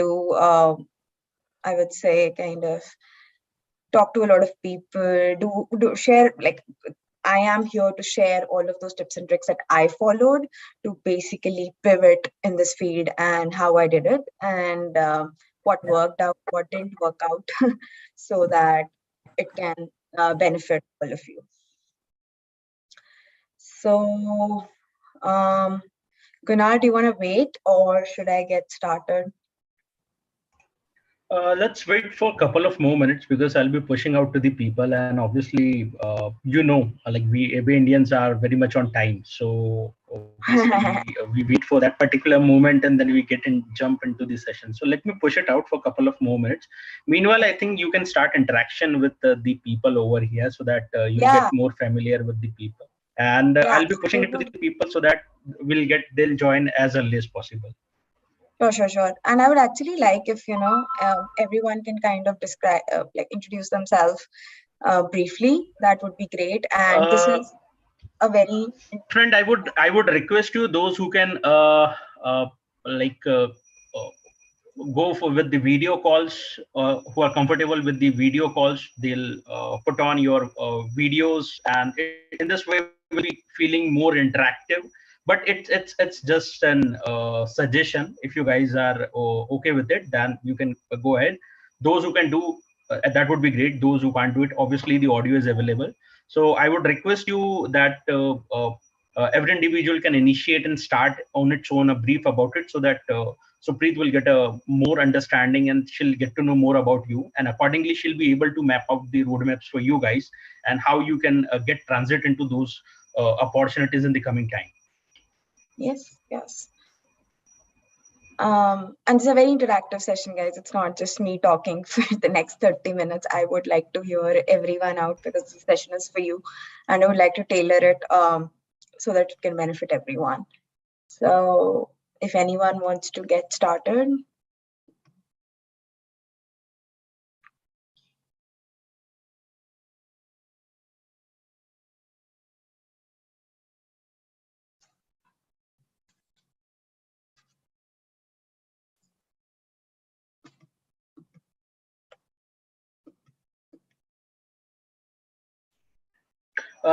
to, I would say, kind of talk to a lot of people, do share, like, I am here to share all of those tips and tricks that I followed to basically pivot in this field and how I did it, and what worked out, what didn't work out, so that it can benefit all of you. So, Gunnar, do you want to wait or should I get started? Let's wait for a couple of more minutes because I'll be pushing out to the people, and obviously, like we Indians are very much on time. So we wait for that particular moment and then we jump into the session. So let me push it out for a couple of more minutes. Meanwhile, I think you can start interaction with the people over here so that you get more familiar with the people. And I'll be pushing it to the people so that they'll join as early as possible. Sure. And I would actually like if, everyone can kind of describe, introduce themselves briefly. That would be great. And this is a very... Friend, I would request you, those who can go with the video calls, who are comfortable with the video calls, they'll put on your videos, and in this way we'll be feeling more interactive. But it's just an suggestion. If you guys are okay with it, then you can go ahead. Those who can do that would be great. Those who can't do it, obviously the audio is available. So I would request you that every individual can initiate and start on its own a brief about it, so that Supreet will get a more understanding and she'll get to know more about you, and accordingly she'll be able to map out the roadmaps for you guys and how you can get transit into those opportunities in the coming time. Yes. And it's a very interactive session, guys. It's not just me talking for the next 30 minutes. I would like to hear everyone out because the session is for you, and I would like to tailor it so that it can benefit everyone. So if anyone wants to get started.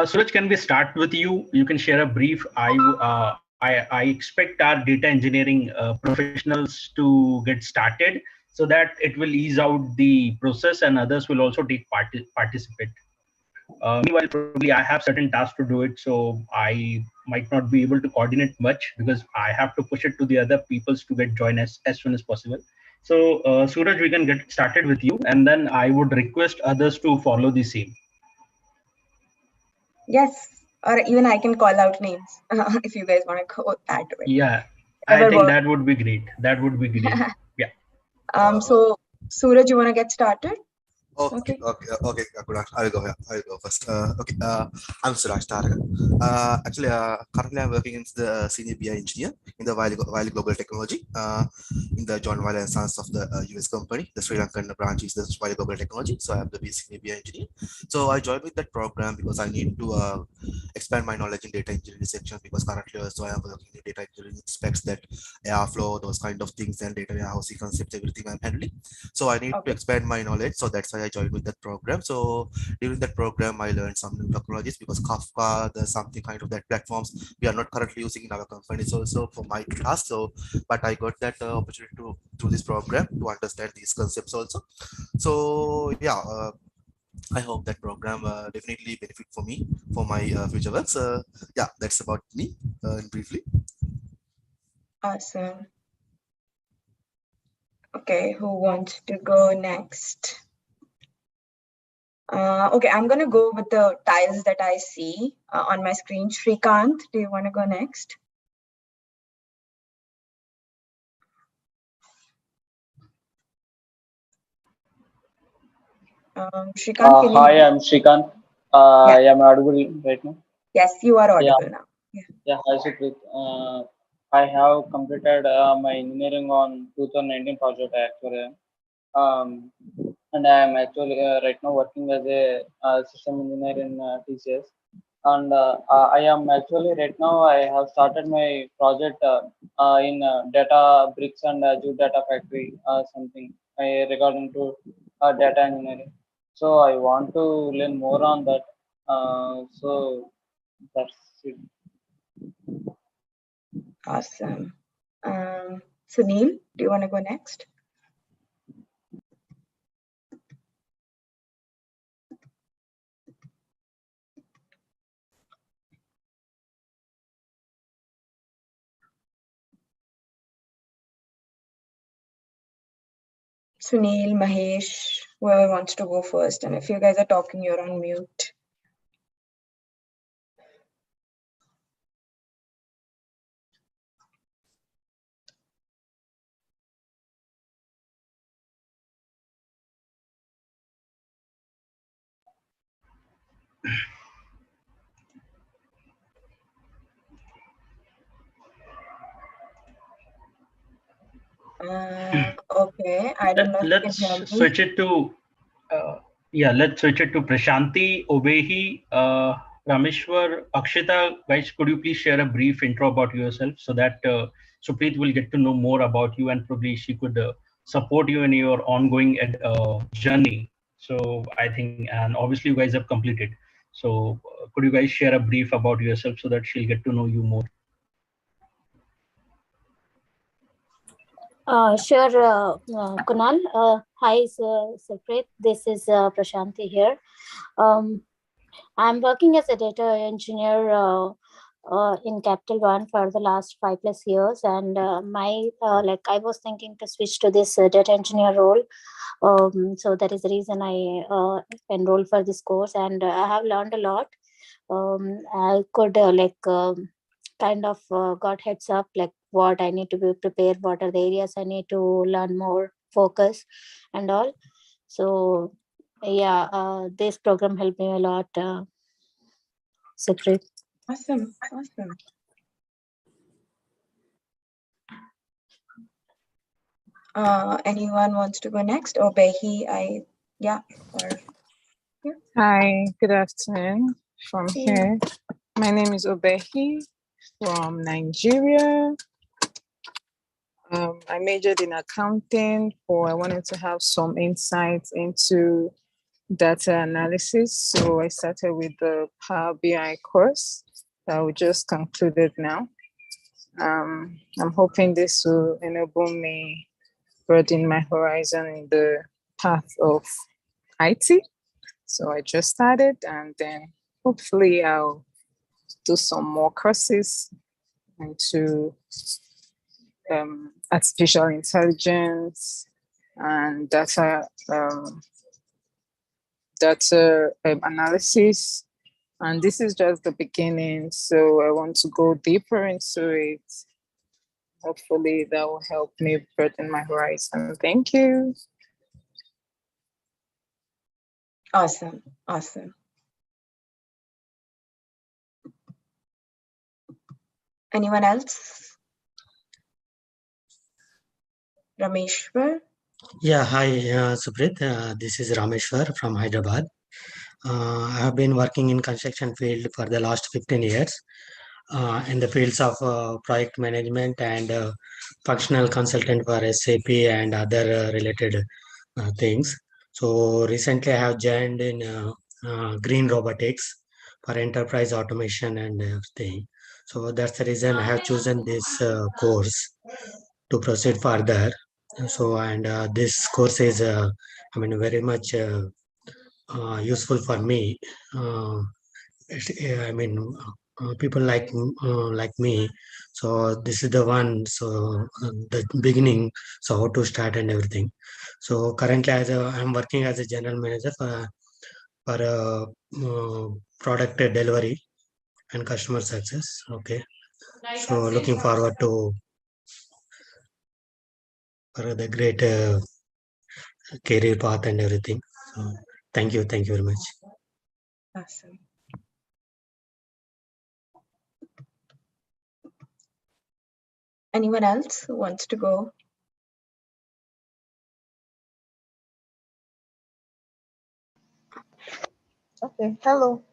Suraj, can we start with you? You can share a brief. I expect our data engineering professionals to get started so that it will ease out the process and others will also participate. Meanwhile, probably I have certain tasks to do it, so I might not be able to coordinate much because I have to push it to the other peoples to get join as soon as possible. So Suraj, we can get started with you, and then I would request others to follow the same. Yes, or even I can call out names if you guys want to go add to it. Yeah, I think that would be great. Yeah. So Suraj, you want to get started? Okay, I will go first. I'm Suraj Taraga. Actually, currently I'm working as the senior BI engineer in the Wiley Global Technology in the John Wiley & Sons of the US company. The Sri Lankan branch is the Wiley Global Technology. So I am the senior BI engineer. So I joined with that program because I need to expand my knowledge in data engineering section, because currently also I am working in data engineering specs, that Airflow, those kind of things, and data warehousing concepts, everything I'm handling. So I need to expand my knowledge. So that's why I joined with that program. So during that program, I learned some new technologies, because Kafka, there's something kind of that platforms we are not currently using in our companies also for my task. So, but I got that opportunity to through this program to understand these concepts also. So yeah, I hope that program definitely benefit for me for my future works. Yeah, that's about me briefly. Awesome. Okay, who wants to go next? Okay, I'm going to go with the tiles that I see on my screen. Shrikant, do you want to go next? Shrikant, hi, I'm Shrikant. I am audible right now. Yes, you are audible now. Yeah, hi, Supreet. I have completed my engineering on 2019 project actually. And I am actually right now working as a system engineer in TCS. And I am actually right now I have started my project in data bricks and Azure data factory something regarding to data engineering. So I want to learn more on that. So that's it. Awesome. Sunil, do you want to go next? Sunil, Mahesh, whoever wants to go first. And if you guys are talking, you're on mute. Okay, I don't know if you can Let's hear me. switch it to let's switch it to Prashanti, Obehi, Rameshwar, Akshita. Guys, could you please share a brief intro about yourself so that Supreet will get to know more about you and probably she could support you in your ongoing journey. So I think, and obviously you guys have completed. So could you guys share a brief about yourself so that she'll get to know you more? Sure, Kunal. Hi, Supreet. This is Prashanti here. I'm working as a data engineer in Capital One for the last 5+ years, and I was thinking to switch to this data engineer role. So that is the reason I enrolled for this course, and I have learned a lot. I could kind of got heads up like what I need to be prepared, what are the areas I need to learn more, focus, and all. So yeah, this program helped me a lot, Supreet. Awesome, awesome. Anyone wants to go next? Or Behi, Hi, good afternoon from here. My name is Obehi from Nigeria. I majored in accounting I wanted to have some insights into data analysis. So I started with the Power BI course that we just concluded now. I'm hoping this will enable me broaden my horizon in the path of IT. So I just started, and then hopefully I'll do some more courses into artificial intelligence and data analysis. And this is just the beginning, so I want to go deeper into it. Hopefully that will help me broaden my horizon. Thank you. awesome, awesome. Anyone else? Rameshwar? Yeah, hi, Supreet. This is Rameshwar from Hyderabad. I have been working in construction field for the last 15 years in the fields of project management and functional consultant for SAP and other related things. So recently I have joined in green robotics for enterprise automation and everything. So that's the reason I have chosen this course to proceed further. So, and this course is, very much useful for me. Uh, I mean, people like me. So this is the one. So the beginning. So how to start and everything. So currently, I'm working as a general manager for product delivery and customer success. Okay. So looking forward to for the great career path and everything. So thank you very much. Awesome. Anyone else who wants to go? Okay, hello.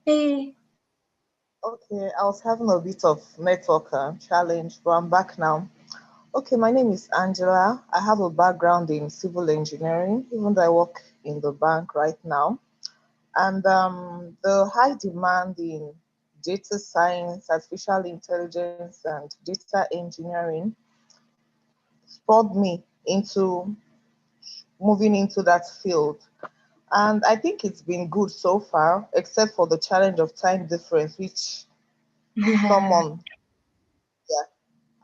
Hey. Okay, I was having a bit of network challenge, but I'm back now. Okay, my name is Angela. I have a background in civil engineering, even though I work in the bank right now. And the high demand in data science, artificial intelligence, and data engineering spurred me into moving into that field. And I think it's been good so far, except for the challenge of time difference, which someone, yeah.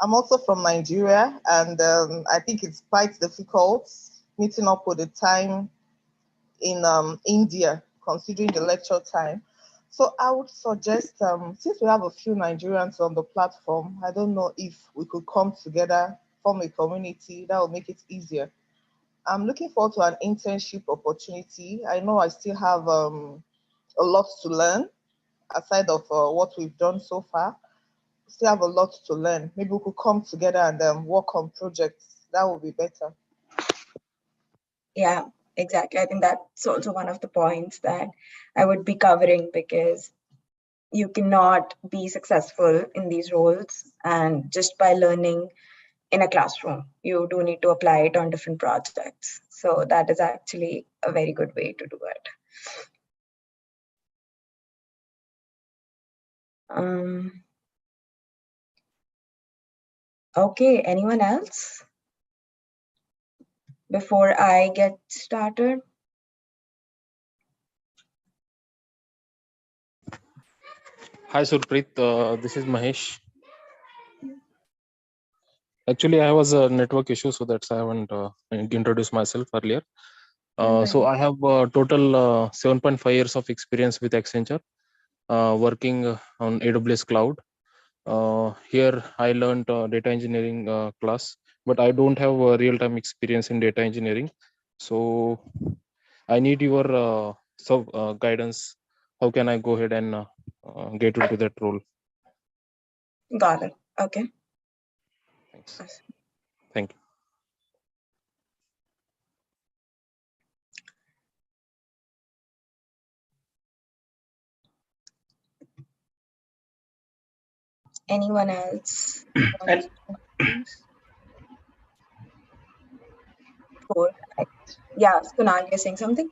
I'm also from Nigeria, and I think it's quite difficult meeting up with the time in India, considering the lecture time. So I would suggest, since we have a few Nigerians on the platform, I don't know if we could come together, form a community that will make it easier. I'm looking forward to an internship opportunity. I know I still have a lot to learn aside of what we've done so far. Still have a lot to learn. Maybe we could come together and work on projects. That would be better. Yeah, exactly. I think that's also one of the points that I would be covering, because you cannot be successful in these roles and just by learning in a classroom. You do need to apply it on different projects. So that is actually a very good way to do it. Okay, anyone else before I get started? Hi, Supreet. This is Mahesh. Actually, I was a network issue, so that's I haven't introduced myself earlier. So I have total 7.5 years of experience with Accenture, working on AWS Cloud. Here, I learned data engineering class, but I don't have real-time experience in data engineering. So I need your guidance. How can I go ahead and get into that role? Got it. Okay. Thanks. Thank you. Anyone else? Yeah, Kunal, you're saying something?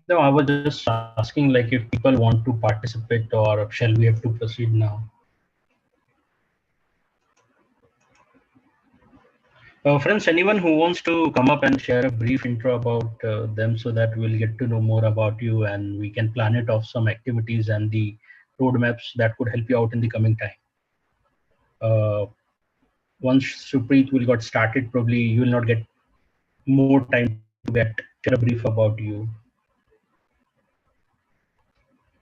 No, I was just asking like if people want to participate or shall we have to proceed now? Friends, anyone who wants to come up and share a brief intro about them so that we'll get to know more about you and we can plan it off some activities and the roadmaps that could help you out in the coming time. Once Supreet will got started, probably you will not get more time to share a brief about you.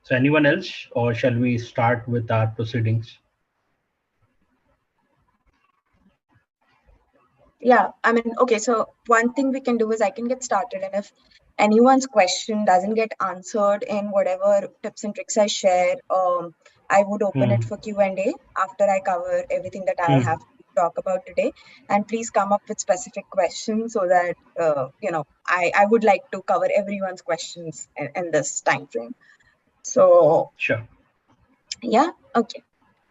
So anyone else, or shall we start with our proceedings? Yeah, I mean, okay, so one thing we can do is I can get started, and if anyone's question doesn't get answered in whatever tips and tricks I share, I would open it for Q&A after I cover everything that I have to talk about today. And please come up with specific questions so that, I would like to cover everyone's questions in this time frame. So, sure. Yeah, okay.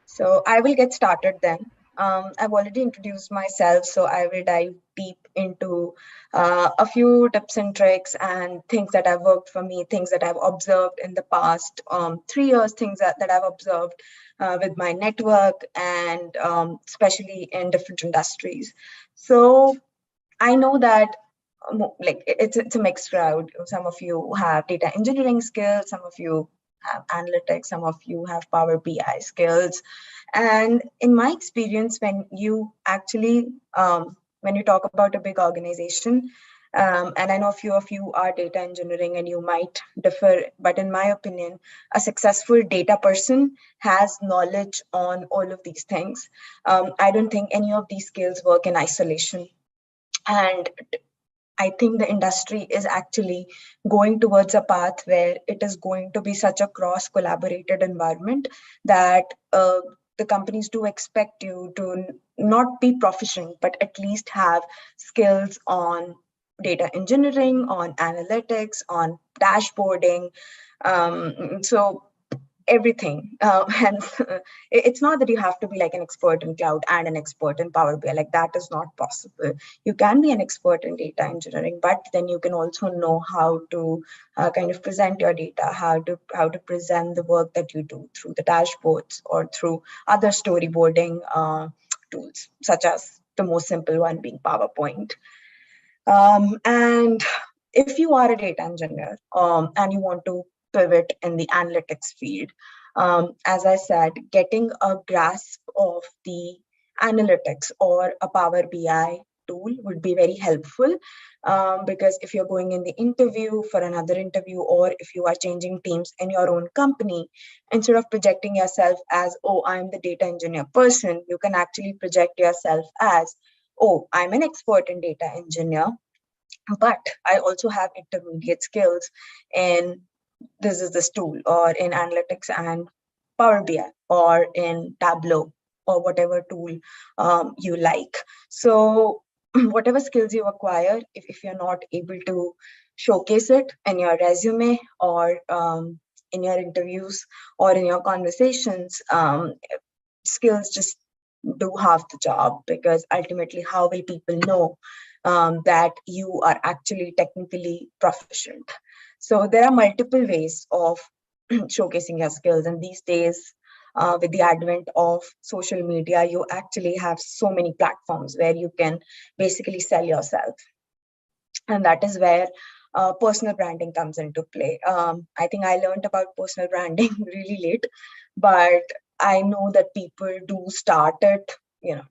So I will get started then. I've already introduced myself, so I will dive deep into a few tips and tricks and things that have worked for me, things that I've observed in the past 3 years, things that I've observed with my network and especially in different industries. So I know that like it's a mixed crowd. Some of you have data engineering skills, some of you have analytics, some of you have Power BI skills. And in my experience, when you actually, when you talk about a big organization, and I know a few of you are data engineering and you might differ, but in my opinion, a successful data person has knowledge on all of these things. I don't think any of these skills work in isolation. And I think the industry is actually going towards a path where it is going to be such a cross collaborated environment that the companies do expect you to not be proficient, but at least have skills on data engineering, on analytics, on dashboarding. So everything. Hence, it's not that you have to be like an expert in cloud and an expert in Power BI. Like that is not possible. You can be an expert in data engineering, but then you can also know how to kind of present your data, how to present the work that you do through the dashboards or through other storyboarding tools, such as the most simple one being PowerPoint. And if you are a data engineer and you want to pivot in the analytics field, as I said, getting a grasp of the analytics or a Power BI tool would be very helpful, because if you're going in the interview for another interview, or if you are changing teams in your own company, instead of projecting yourself as, oh, I'm the data engineer person, you can actually project yourself as, oh, I'm an expert in data engineer, but I also have intermediate skills in this tool, or in analytics and Power BI, or in Tableau, or whatever tool you like. So whatever skills you acquire, if you're not able to showcase it in your resume, or in your interviews, or in your conversations, skills just do half the job, because ultimately, how will people know that you are actually technically proficient? So there are multiple ways of showcasing your skills, and these days, with the advent of social media, you actually have so many platforms where you can basically sell yourself, and that is where personal branding comes into play. I think I learned about personal branding really late, but I know that people do start it,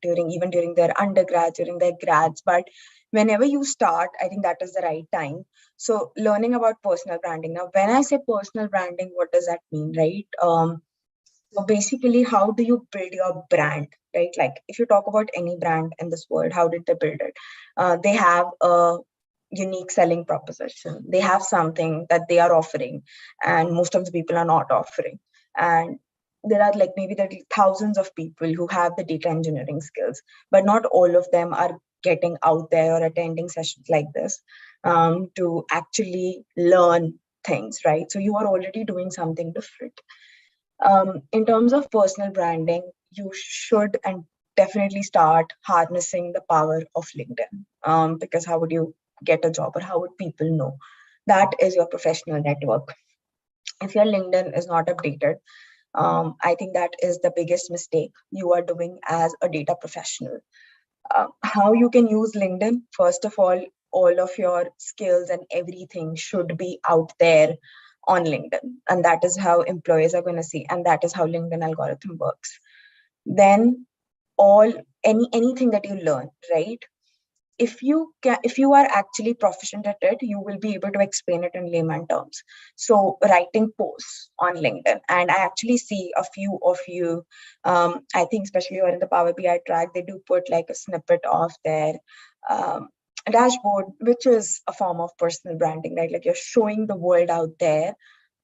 during their undergrads, during their grads. But whenever you start, I think that is the right time. So learning about personal branding. Now, when I say personal branding, what does that mean, right? So basically, how do you build your brand, right? Like if you talk about any brand in this world, how did they build it? They have a unique selling proposition. They have something that they are offering, and most of the people are not offering. And there are maybe thousands of people who have the data engineering skills, but not all of them are getting out there or attending sessions like this to actually learn things, right? So you are already doing something different. In terms of personal branding, you should and definitely start harnessing the power of LinkedIn, because how would you get a job, or how would people know? That is your professional network. If your LinkedIn is not updated, I think that is the biggest mistake you are doing as a data professional. How you can use LinkedIn? First of all of your skills and everything should be out there on LinkedIn, and that is how employers are going to see, and that is how LinkedIn algorithm works. Then anything that you learn, right? If you are actually proficient at it, you will be able to explain it in layman terms. So writing posts on LinkedIn, and I actually see a few of you, I think especially you're in the Power BI track, they do put like a snippet of their dashboard, which is a form of personal branding, right? Like you're showing the world out there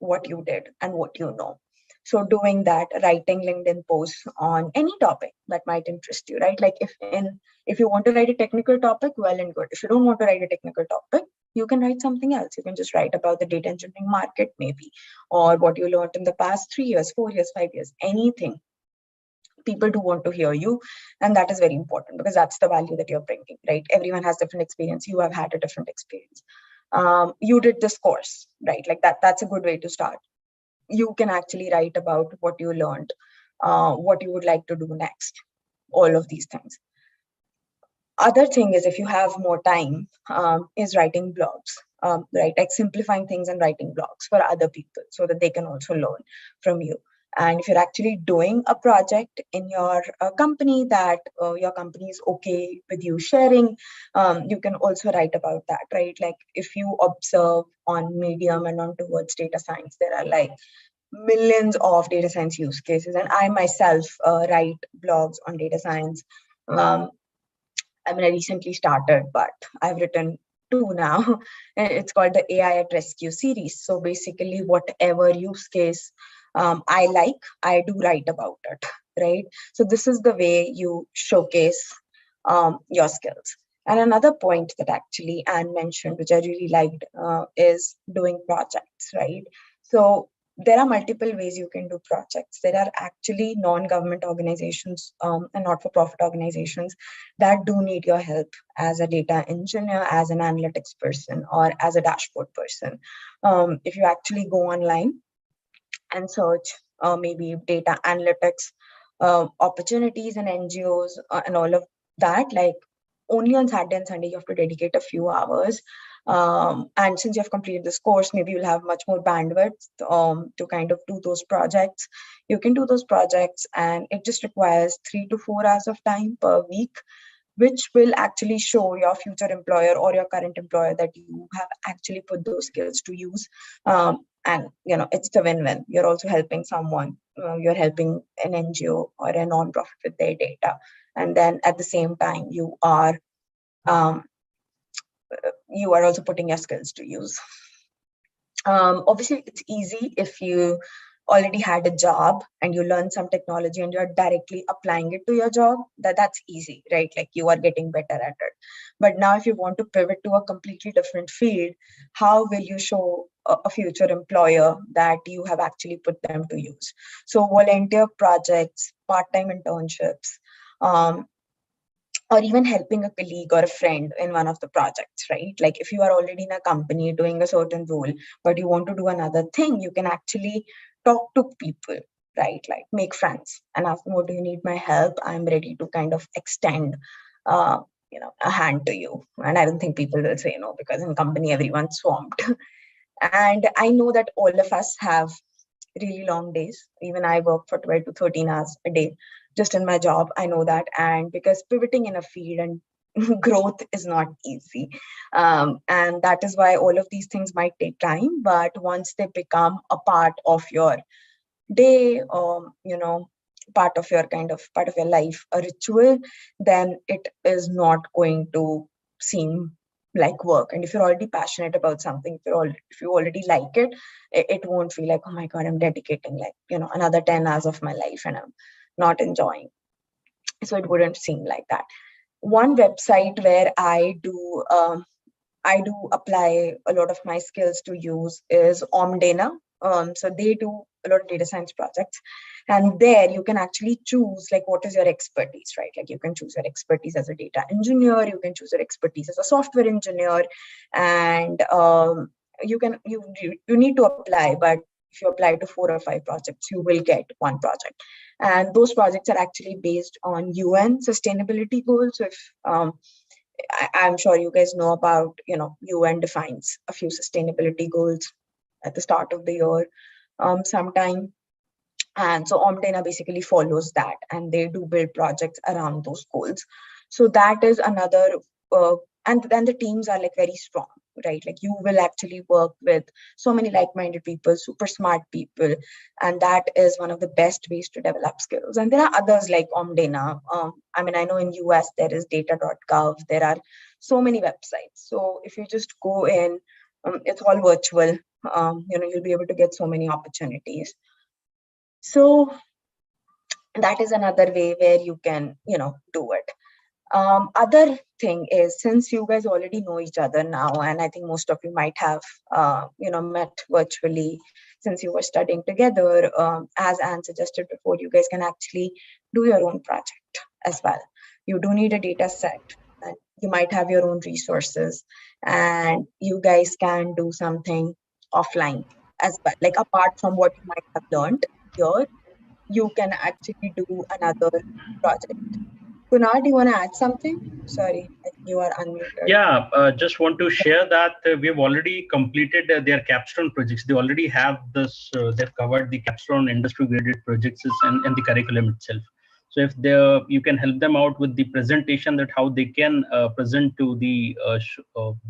what you did and what you know. So doing that, writing LinkedIn posts on any topic that might interest you, right? Like if you want to write a technical topic, well and good. If you don't want to write a technical topic, you can write something else. You can just write about the data engineering market maybe, or what you learned in the past 3 years, 4 years, 5 years, anything. People do want to hear you, and that is very important, because that's the value that you're bringing, right? Everyone has different experience. You have had a different experience. You did this course, right? Like that's a good way to start. You can actually write about what you learned, what you would like to do next, all of these things. Other thing is, if you have more time, is writing blogs, right? Like simplifying things and writing blogs for other people so that they can also learn from you. And if you're actually doing a project in your company that your company is okay with you sharing, you can also write about that, right? Like if you observe on Medium and on Towards Data Science, there are like millions of data science use cases. And I myself write blogs on data science. I mean, I recently started, but I've written 2 now. It's called the AI at Rescue series. So basically, whatever use case I like, I do write about it, right? So this is the way you showcase your skills. And another point that actually Anne mentioned, which I really liked, is doing projects, right? So there are multiple ways you can do projects. There are actually non-government organizations and not-for-profit organizations that do need your help as a data engineer, as an analytics person, or as a dashboard person. If you actually go online and search maybe data analytics opportunities and NGOs and all of that, like only on Saturday and Sunday, you have to dedicate a few hours. And since you have completed this course, maybe you'll have much more bandwidth to kind of do those projects. You can do those projects, and it just requires 3 to 4 hours of time per week, which will actually show your future employer or your current employer that you have actually put those skills to use. And it's a win-win. You're also helping someone. You're helping an NGO or a non-profit with their data, and then at the same time you are also putting your skills to use. Obviously, it's easy if you already had a job and you learn some technology and you're directly applying it to your job. That's easy, right? Like you are getting better at it. But now if you want to pivot to a completely different field, how will you show a future employer that you have actually put them to use? So volunteer projects, part-time internships, or even helping a colleague or a friend in one of the projects, right? Like if you are already in a company doing a certain role, but you want to do another thing, you can actually talk to people, right? Like make friends and ask them, what do you need my help? I'm ready to kind of extend, a hand to you. And I don't think people will say no, because in company, everyone's swamped. And I know that all of us have really long days. Even I work for 12 to 13 hours a day just in my job. I know that. And because pivoting in a field and growth is not easy. And that is why all of these things might take time. But once they become a part of your day, part of your life, a ritual, then it is not going to seem like work. And if you're already passionate about something, if you already like it, it won't feel like, oh my God, I'm dedicating another 10 hours of my life and I'm not enjoying. So it wouldn't seem like that. One website where I do apply a lot of my skills to use is Omdena. So they do a lot of data science projects, and there you can actually choose like what is your expertise, right? Like you can choose your expertise as a data engineer, you can choose your expertise as a software engineer, and you need to apply, but if you apply to 4 or 5 projects, you will get one project. And those projects are actually based on UN sustainability goals. So if I'm sure you guys know about, UN defines a few sustainability goals at the start of the year sometime. And so Omdena basically follows that, and they do build projects around those goals. So that is another, and then the teams are like very strong, right? Like you will actually work with so many like-minded people, super smart people, and that is one of the best ways to develop skills. And there are others like Omdena. I know in US there is data.gov. There are so many websites. So if you just go in, it's all virtual. You'll be able to get so many opportunities. So that is another way where you can, do it. Other thing is, since you guys already know each other now, and I think most of you might have, met virtually since you were studying together, as Anne suggested before, you guys can actually do your own project as well. You do need a data set, and you might have your own resources, and you guys can do something offline as well. Like apart from what you might have learned here, you can actually do another project. Kunal, do you want to add something? Sorry, I think you are unmuted. Yeah, just want to share that we've already completed their capstone projects. They already have this, they've covered the capstone industry graded projects and the curriculum itself. So if you can help them out with the presentation, that how they can present to the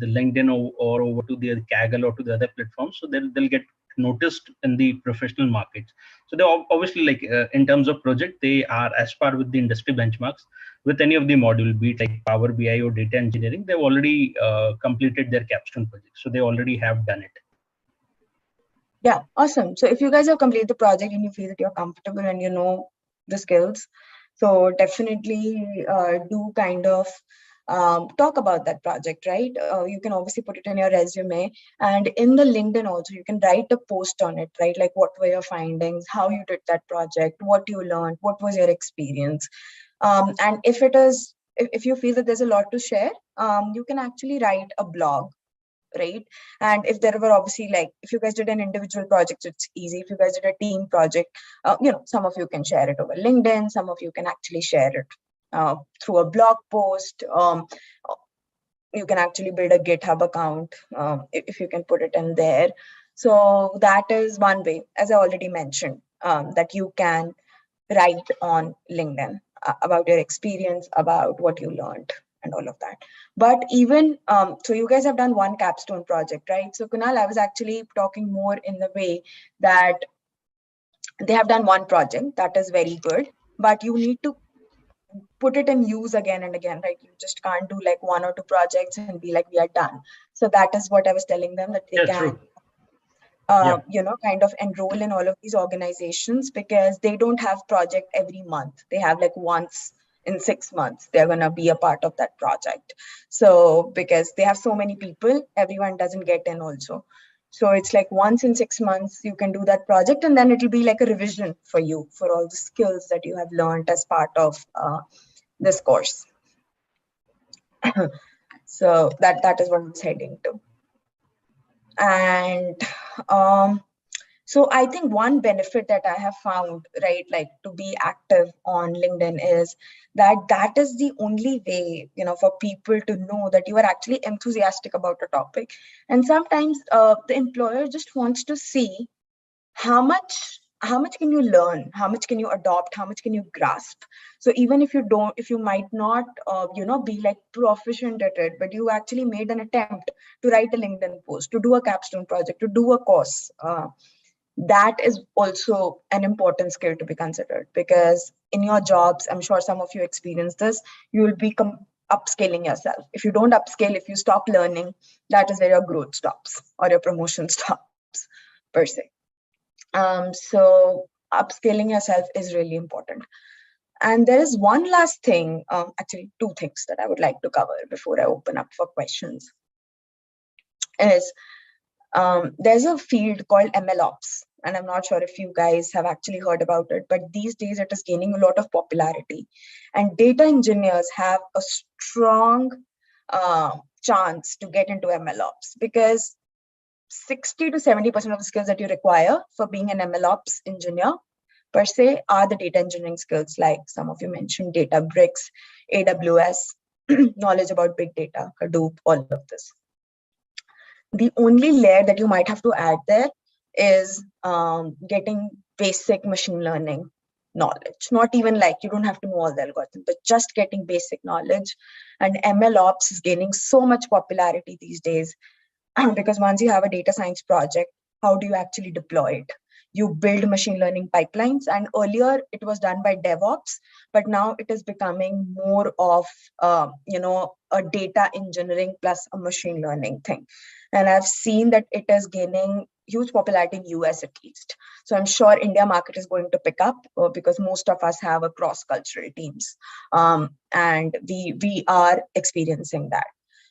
LinkedIn or over to the Kaggle or to the other platforms, so they'll get noticed in the professional markets. So they obviously, like in terms of project, they are as par with the industry benchmarks. With any of the module, be it like Power BI or data engineering, they've already completed their capstone project. So they already have done it. Yeah, awesome. So if you guys have completed the project and you feel that you're comfortable and you know the skills, so definitely do kind of talk about that project, right? You can obviously put it in your resume, and in the LinkedIn also, you can write a post on it, right? Like what were your findings, how you did that project, what you learned, what was your experience. And if you feel that there's a lot to share, you can actually write a blog, right? And if there were obviously, like, if you guys did an individual project, it's easy. If you guys did a team project, some of you can share it over LinkedIn, some of you can actually share it through a blog post. You can actually build a GitHub account if you can put it in there. So that is one way, as I already mentioned, that you can write on LinkedIn about your experience, about what you learned, and all of that. But even, so you guys have done one capstone project, right? So Kunal, I was actually talking more in the way that they have done one project, that is very good, but you need to put it in use again and again, right? You just can't do like one or two projects and be like, we are done. So that is what I was telling them, that they can kind of enroll in all of these organizations, because they don't have project every month. They have like once in 6 months, they're going to be a part of that project. So because they have so many people, everyone doesn't get in also. So it's like once in 6 months, you can do that project, and then it'll be like a revision for you for all the skills that you have learned as part of this course. So that is what I'm heading to. And so I think one benefit that I have found, right, like to be active on LinkedIn, is that is the only way, for people to know that you are actually enthusiastic about a topic. And sometimes the employer just wants to see how much can you learn, how much can you adopt, how much can you grasp. So even if you might not be like proficient at it, but you actually made an attempt to write a LinkedIn post, to do a capstone project, to do a course, that is also an important skill to be considered, because in your jobs, I'm sure some of you experience this, you will be upscaling yourself. If you don't upscale, if you stop learning, that is where your growth stops or your promotion stops per se. So upscaling yourself is really important. And there is one last thing, actually two things that I would like to cover before I open up for questions. Is there's a field called MLOps, and I'm not sure if you guys have actually heard about it, but these days it is gaining a lot of popularity. And data engineers have a strong chance to get into MLOps, because 60 to 70% of the skills that you require for being an MLOps engineer per se are the data engineering skills, like some of you mentioned Databricks, AWS, knowledge about big data, Hadoop, all of this. The only layer that you might have to add there is getting basic machine learning knowledge. Not even like you don't have to know all the algorithms, but just getting basic knowledge. And MLOps is gaining so much popularity these days, because once you have a data science project, how do you actually deploy it? You build machine learning pipelines, and earlier it was done by DevOps, but now it is becoming more of a data engineering plus a machine learning thing. And I've seen that it is gaining huge popularity in US at least. So I'm sure India market is going to pick up, because most of us have a cross-cultural teams, and we are experiencing that.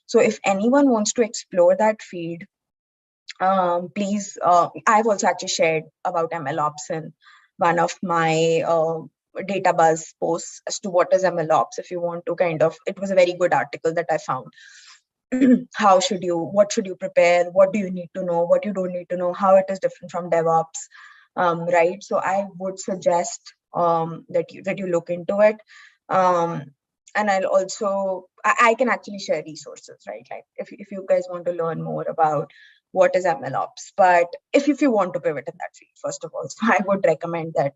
So if anyone wants to explore that field, please, I've also actually shared about MLOps in one of my data buzz posts as to what is MLOps. If you want to it was a very good article that I found. What should you prepare? What do you need to know? What you don't need to know? How it is different from DevOps, right? So I would suggest that you look into it. And I'll also, I can actually share resources, right? Like if you guys want to learn more about what is MLOps, but if you want to pivot in that field, first of all, so I would recommend that,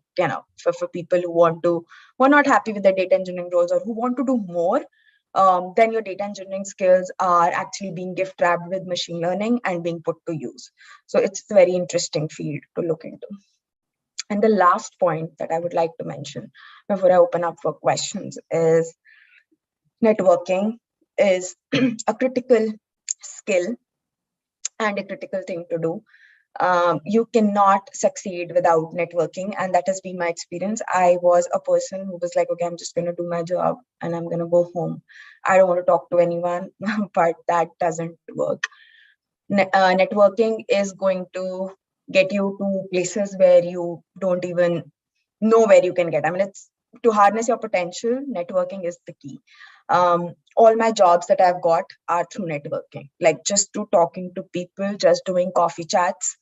for people who are not happy with the data engineering roles, or who want to do more, then your data engineering skills are actually being gift wrapped with machine learning and being put to use. So it's a very interesting field to look into. And the last point that I would like to mention before I open up for questions is networking is a critical skill and a critical thing to do. You cannot succeed without networking, and that has been my experience. I was a person who was like, okay, I'm just going to do my job and I'm going to go home. I don't want to talk to anyone, but that doesn't work. Networking is going to get you to places where you don't even know where you can get. I mean, it's to harness your potential, networking is the key. All my jobs that I've got are through networking, like just through talking to people, just doing coffee chats,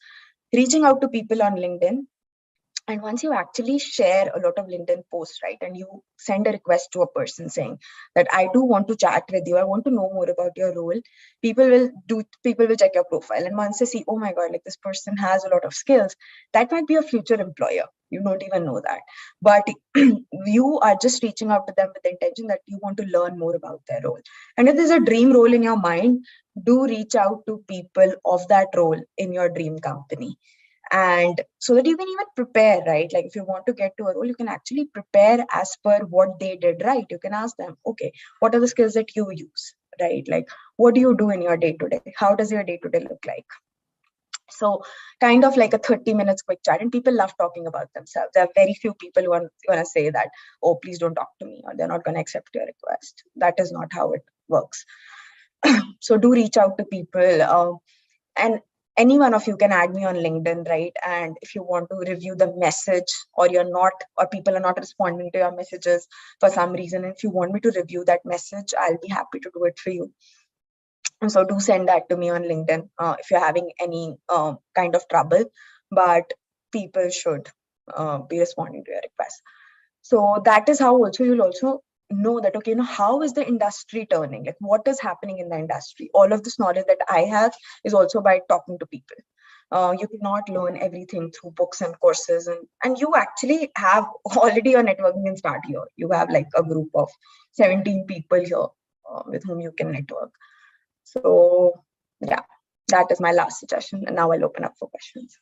reaching out to people on LinkedIn. And once you actually share a lot of LinkedIn posts, right, and you send a request to a person saying that I do want to chat with you, I want to know more about your role, people will check your profile. And once they see, oh my God, like this person has a lot of skills, that might be a future employer. You don't even know that. But you are just reaching out to them with the intention that you want to learn more about their role. And if there's a dream role in your mind, do reach out to people of that role in your dream company. And so that you can even prepare, right? Like if you want to get to a role, you can actually prepare as per what they did, right? You can ask them, okay, what are the skills that you use, right? Like, what do you do in your day-to-day? How does your day-to-day look like? So kind of like a 30 minutes quick chat, and people love talking about themselves. There are very few people who are going to say that, oh, please don't talk to me, or they're not going to accept your request. That is not how it works. So do reach out to people. And any one of you can add me on LinkedIn, right? And if you want to review the message, or people are not responding to your messages for some reason, if you want me to review that message, I'll be happy to do it for you. And so do send that to me on LinkedIn if you're having any kind of trouble, but people should be responding to your requests. So that is how also you'll also know that, okay, how is the industry turning? Like what is happening in the industry? All of this knowledge that I have is also by talking to people. You cannot learn everything through books and courses, and you actually have already your networking can start here. You have like a group of 17 people here with whom you can network. So yeah, that is my last suggestion. And now I'll open up for questions.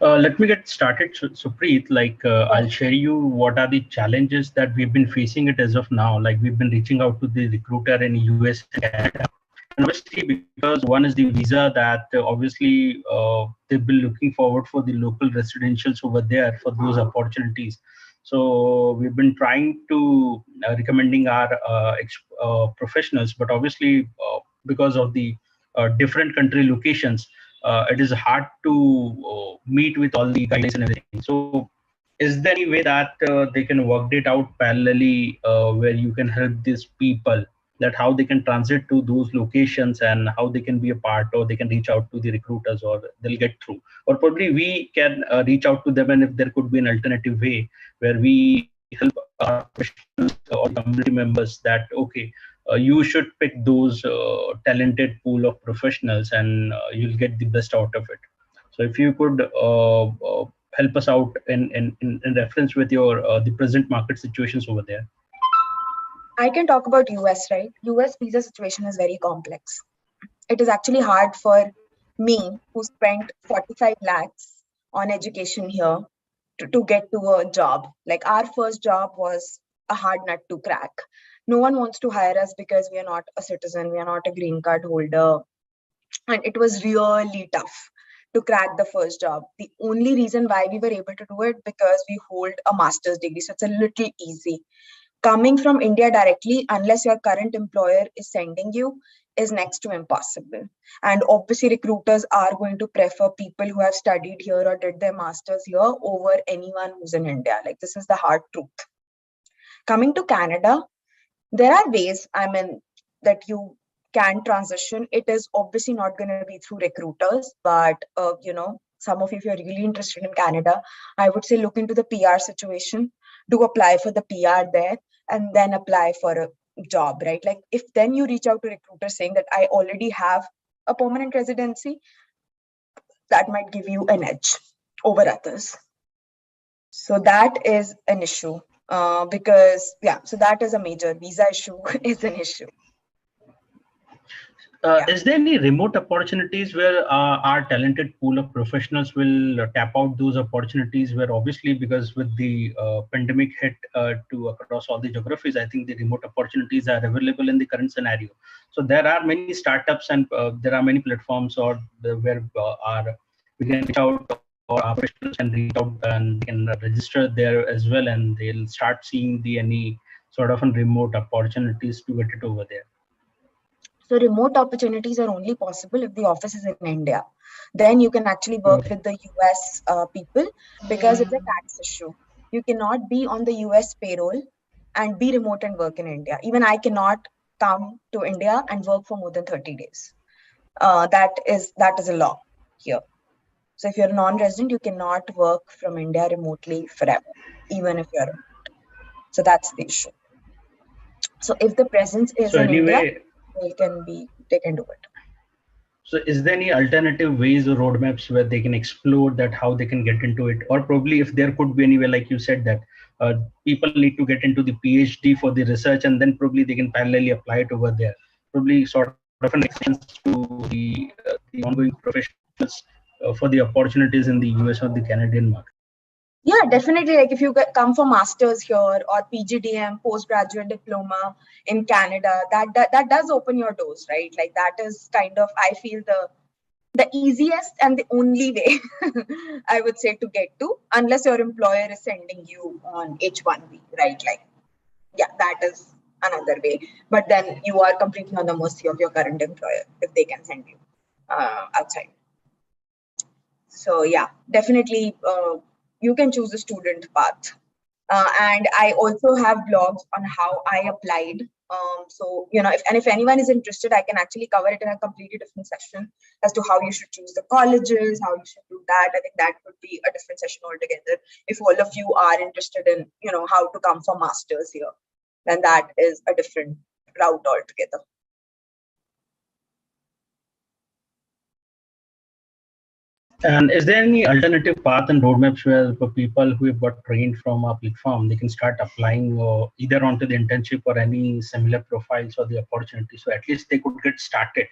Let me get started, Supreet. I'll share you what are the challenges that we've been facing it as of now. Like we've been reaching out to the recruiter in US and Canada. And obviously, because one is the visa that obviously they've been looking forward for the local residentials over there for those opportunities. So we've been trying to recommending our professionals, but obviously because of the different country locations, it is hard to meet with all the guys and everything. So is there any way that they can work it out parallelly where you can help these people, that how they can transit to those locations and how they can be a part, or they can reach out to the recruiters, or they'll get through, or probably we can reach out to them, and if there could be an alternative way where we help our professionals or community members that, okay, you should pick those talented pool of professionals and you'll get the best out of it. So if you could help us out in reference with your the present market situations over there. I can talk about US, right? US visa situation is very complex. It is actually hard for me, who spent 45 lakhs on education here, to get to a job. Like our first job was a hard nut to crack. No one wants to hire us because we are not a citizen, we are not a green card holder. And it was really tough to crack the first job. The only reason why we were able to do it because we hold a master's degree. So it's a little easy. Coming from India directly, unless your current employer is sending you, is next to impossible. And obviously recruiters are going to prefer people who have studied here or did their masters here over anyone who's in India. Like this is the hard truth. Coming to Canada, there are ways, that you can transition. It is obviously not going to be through recruiters, but some of you, if you're really interested in Canada, I would say look into the PR situation. Do apply for the PR there, and then apply for a job, right? Like if then you reach out to recruiters saying that I already have a permanent residency, that might give you an edge over others. So that is an issue because, so that is a major visa issue is an issue. Yeah. Is there any remote opportunities where our talented pool of professionals will tap out those opportunities? Where obviously, because with the pandemic hit to across all the geographies, I think the remote opportunities are available in the current scenario. So there are many startups and there are many platforms where we can reach out, or our professionals can reach out and they can register there as well, and they'll start seeing the any sort of remote opportunities to get it over there. So remote opportunities are only possible if the office is in India. Then you can actually work with the US people, because it's a tax issue. You cannot be on the US payroll and be remote and work in India. Even I cannot come to India and work for more than 30 days. That is a law here. So if you're a non-resident, you cannot work from India remotely forever, even if you're remote. So that's the issue. So if the presence is in India, they can do it. So is there any alternative ways or roadmaps where they can explore that, how they can get into it? Or probably if there could be any way, like you said, that people need to get into the PhD for the research, and then probably they can parallelly apply it over there. Probably sort of an extension to the ongoing professionals for the opportunities in the US or the Canadian market. Yeah, definitely. Like if you come for masters here or PGDM, postgraduate diploma in Canada, that does open your doors, right? Like that is kind of, I feel, the easiest and the only way I would say to get to, unless your employer is sending you on H1B, right? Like, yeah, that is another way. But then you are completely on the mercy of your current employer if they can send you outside. So yeah, definitely you can choose a student path. And I also have blogs on how I applied. So, if anyone is interested, I can actually cover it in a completely different session as to how you should choose the colleges, how you should do that. I think that would be a different session altogether. If all of you are interested in, how to come for masters here, then that is a different route altogether. And is there any alternative path and roadmaps where for people who have got trained from our platform, they can start applying either onto the internship or any similar profiles or the opportunity, so at least they could get started?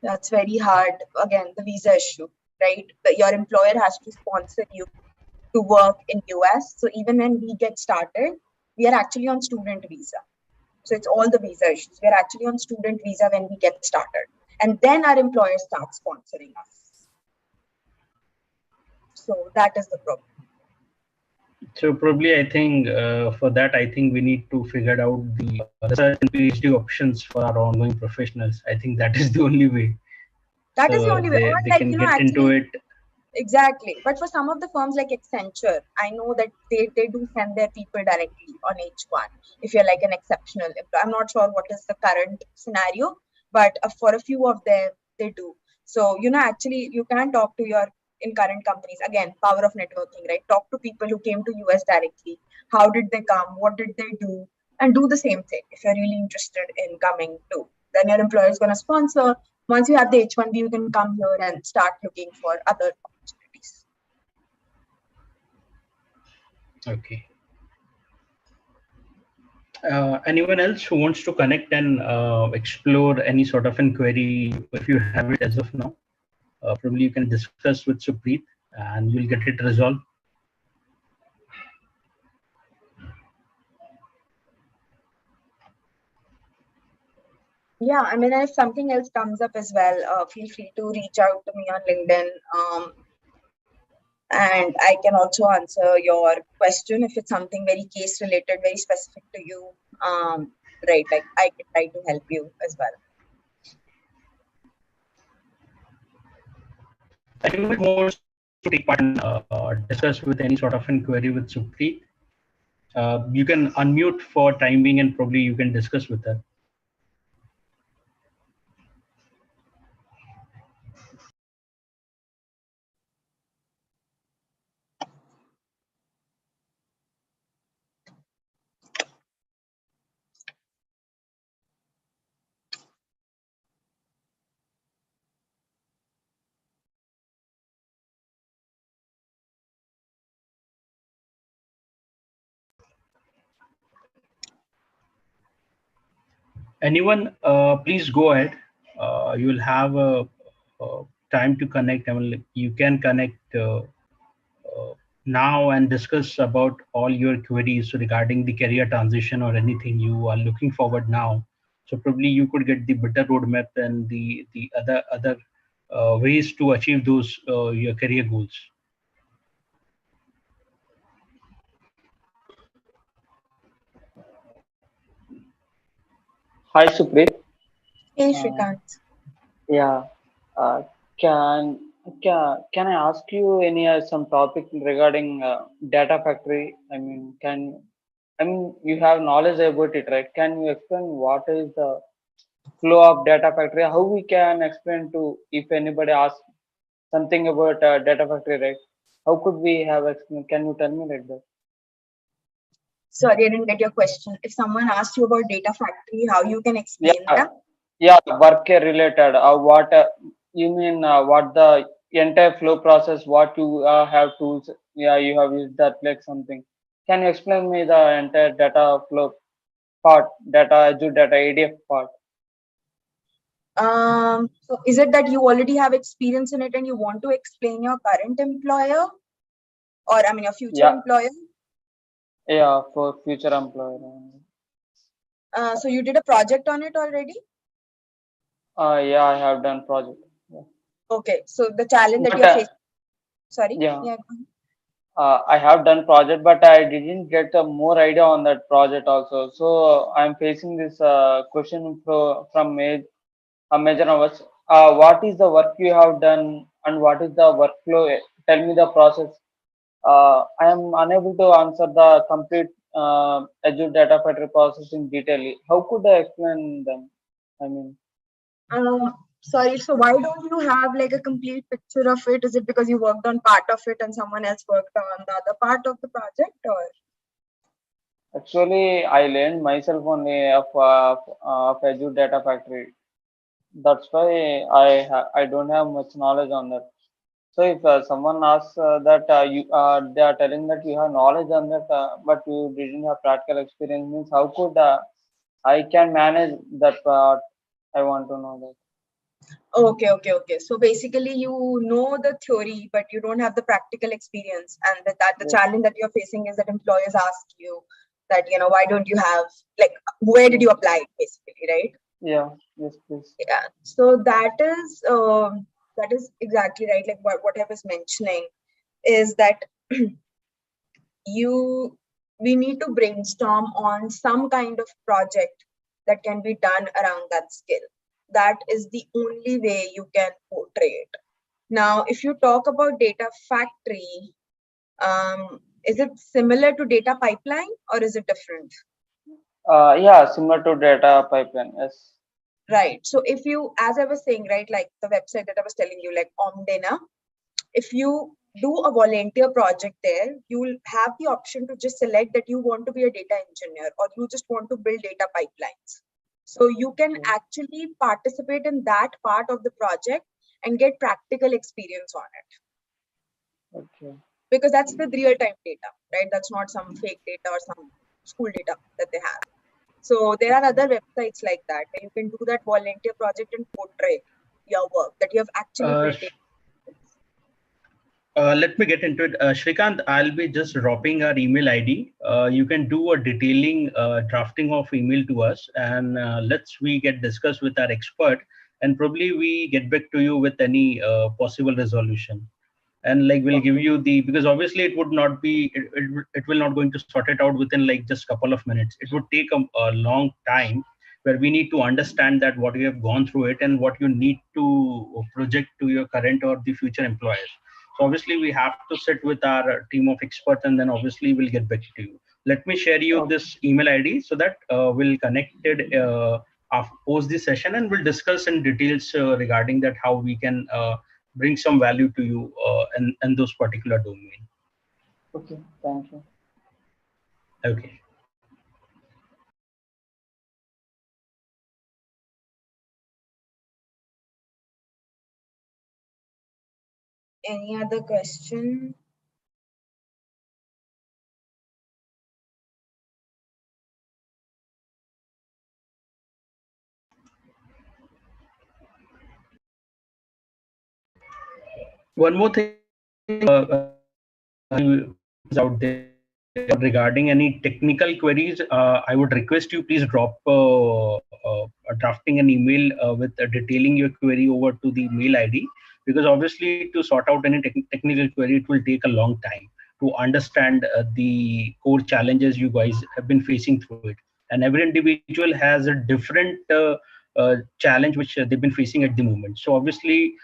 That's very hard. Again, the visa issue, right? Your employer has to sponsor you to work in US. So even when we get started, we are actually on student visa. So it's all the visa issues. We're actually on student visa when we get started. And then our employer starts sponsoring us. So that is the problem. So probably I think for that, I think we need to figure out the research and PhD options for our ongoing professionals. I think that is the only way. That is the only way. Or They like, can get actually, into it. Exactly. But for some of the firms like Accenture, I know that they do send their people directly on H1 if you're like an exceptional employee. I'm not sure what is the current scenario, but for a few of them, they do. So, actually, you can talk to your in current companies. Again, power of networking, right? Talk to people who came to US directly. How did they come? What did they do? And do the same thing if you're really interested in coming too. Then your employer is going to sponsor. Once you have the H1B, you can come here and start looking for other opportunities. Okay. Anyone else who wants to connect and explore any sort of inquiry, if you have it as of now, probably you can discuss with Supreet and you'll get it resolved. Yeah, I mean, if something else comes up as well, feel free to reach out to me on LinkedIn. And I can also answer your question if it's something very case related, very specific to you. Right, like I can try to help you as well. Anyone who wants to take part and discuss with any sort of inquiry with Supreet, you can unmute for time being and probably you can discuss with her. Anyone, please go ahead. You will have a time to connect. I mean, like, you can connect now and discuss about all your queries regarding the career transition or anything you are looking forward now. So probably you could get the better roadmap and the other ways to achieve those your career goals. Hi, Supreet. Hey, Uh, Shrikant. yeah. Uh, can can I ask you any some topic regarding data factory? I mean, you have knowledge about it, right? Can you explain what is the flow of data factory? How we can explain to if anybody asks something about data factory, right? How could we have explain? Can you tell me like that? Sorry, I didn't get your question. If someone asked you about data factory, how you can explain Yeah, them? yeah, work related. What you mean? What the entire flow process? What you have tools? Yeah, you have used that like something. Can you explain me the entire data flow part, data Azure data ADF part? So is it that you already have experience in it and you want to explain your current employer, or I mean your future Yeah, employer? yeah, for future employer. So you did a project on it already? Yeah, I have done project. Yeah. Okay, so the challenge that But you're facing, sorry, yeah, yeah, go ahead. I have done project, but I didn't get a more idea on that project also. So I'm facing this question from Major Novas. What is the work you have done and what is the workflow? Tell me the process. I am unable to answer the complete Azure Data Factory process in detail. How could I explain them? I mean, Sorry, so why don't you have like a complete picture of it? Is it because you worked on part of it and someone else worked on the other part of the project, or? actually, I learned myself only of Azure Data Factory. That's why I don't have much knowledge on that. So if someone asks that you they are telling that you have knowledge on that, but you didn't have practical experience, means how could I can manage that part? I want to know that. Okay. So basically, you know the theory, but you don't have the practical experience, and that the Yes, challenge that you're facing is that employers ask you that, why don't you have, like, where did yes, you apply it, basically, right? yeah, yes, please. Yeah. So that is exactly right. Like what I was mentioning is that you we need to brainstorm on some kind of project that can be done around that skill. That is the only way you can portray it. Now, if you talk about data factory, is it similar to data pipeline or is it different? Yeah, similar to data pipeline. Yes. Right. So if you, as I was saying, right, like the website that I was telling you, like Omdena, if you do a volunteer project there, you'll have the option to just select that you want to be a data engineer or you just want to build data pipelines. So you can actually participate in that part of the project and get practical experience on it. Okay. Because that's with real-time data, right? That's not some fake data or some school data that they have. So there are other websites like that where you can do that volunteer project and portray your work that you have actually Uh, built it. Let me get into it. Shrikant, I'll be just dropping our email ID. You can do a detailing drafting of email to us, and let's we get discuss with our expert, and probably we get back to you with any possible resolution. And like we'll give you the, because obviously it would not be it will not going to sort it out within like just couple of minutes. It would take a long time where we need to understand that what you have gone through it and what you need to project to your current or the future employers. So obviously we have to sit with our team of experts and then obviously we'll get back to you. Let me share you Okay. this email ID so that we'll connect it post the session and we'll discuss in details regarding that how we can bring some value to you in those particular domain. Okay. Thank you. Okay. Any other question? One more thing, out there regarding any technical queries, I would request you please drop drafting an email with detailing your query over to the mail ID, because obviously to sort out any technical query, it will take a long time to understand the core challenges you guys have been facing through it. And every individual has a different challenge which they've been facing at the moment. So obviously,